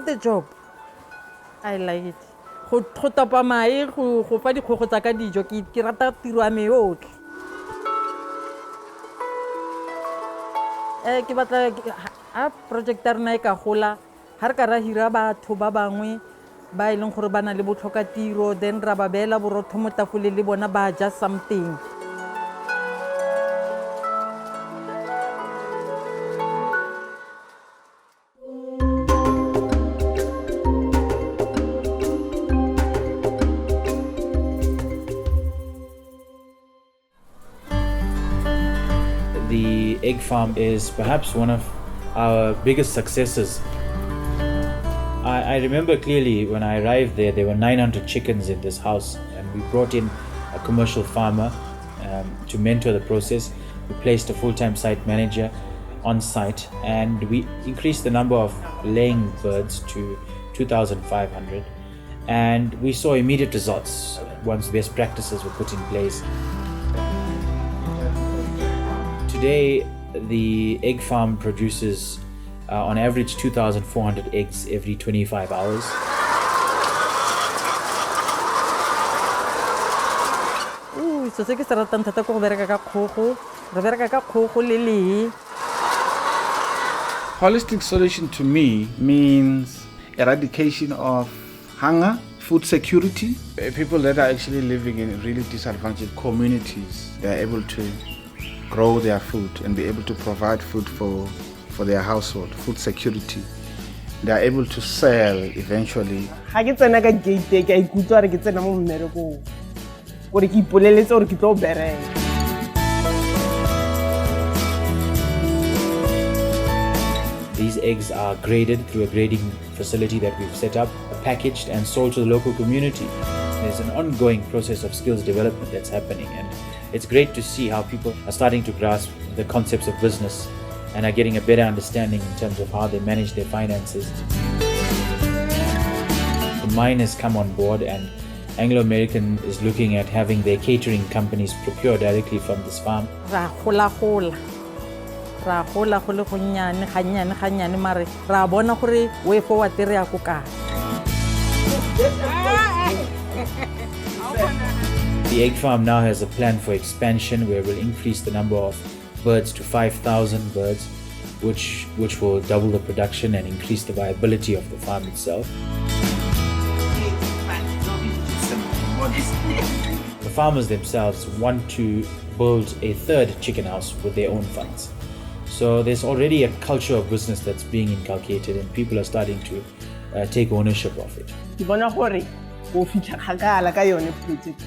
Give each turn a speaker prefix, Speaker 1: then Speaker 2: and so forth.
Speaker 1: love the job. I like it. Go topa mae go fa dikgogo tsa ka dijo ke rata tiro ya me yotlhe. Ke batla a project ya rena e ka gola ha re ka ra hira batho ba bangwe ba e leng gore ba na le botlhoka tiro then ra ba beela borotho mo tafoleng le bona ba ja something.
Speaker 2: The egg farm is perhaps one of our biggest successes. I remember clearly when I arrived there were 900 chickens in this house, and we brought in a commercial farmer to mentor the process. We placed a full-time site manager on site, and we increased the number of laying birds to 2,500, and we saw immediate results once best practices were put in place. Today, the egg farm produces on average 2,400 eggs every 25 hours.
Speaker 1: So se ke se ratang thata go bereka ka kgogo, re bereka ka kgogo le lee.
Speaker 3: Holistic solution to me means eradication of hunger, food security. People that are actually living in really disadvantaged communities, they are able to grow their food and be able to provide food for their household, food security. They are able to sell eventually.
Speaker 4: Ha ke tsena ka gate ke ikutlwa re ke tsena mo mmerekong. Gore ke ipoleletse gore ke tlo bereka.
Speaker 2: These eggs are graded through a grading facility that we've set up, packaged and sold to the local community. There's an ongoing process of skills development that's happening, and it's great to see how people are starting to grasp the concepts of business and are getting a better understanding in terms of how they manage their finances. The mine has come on board, and Anglo American is looking at having their catering companies procure directly from this farm.
Speaker 1: Ra gola go le go nyane mare ra bona gore way forward re ya go ka.
Speaker 2: The egg farm now has a plan for expansion where we'll increase the number of birds to 5,000 birds, which will double the production and increase the viability of the farm itself. The farmers themselves want to build a third chicken house with their own funds. So there's already a culture of business that's being inculcated, and people are starting to take ownership of it.
Speaker 4: Ke bona gore go fitlha kgakala ka yone project.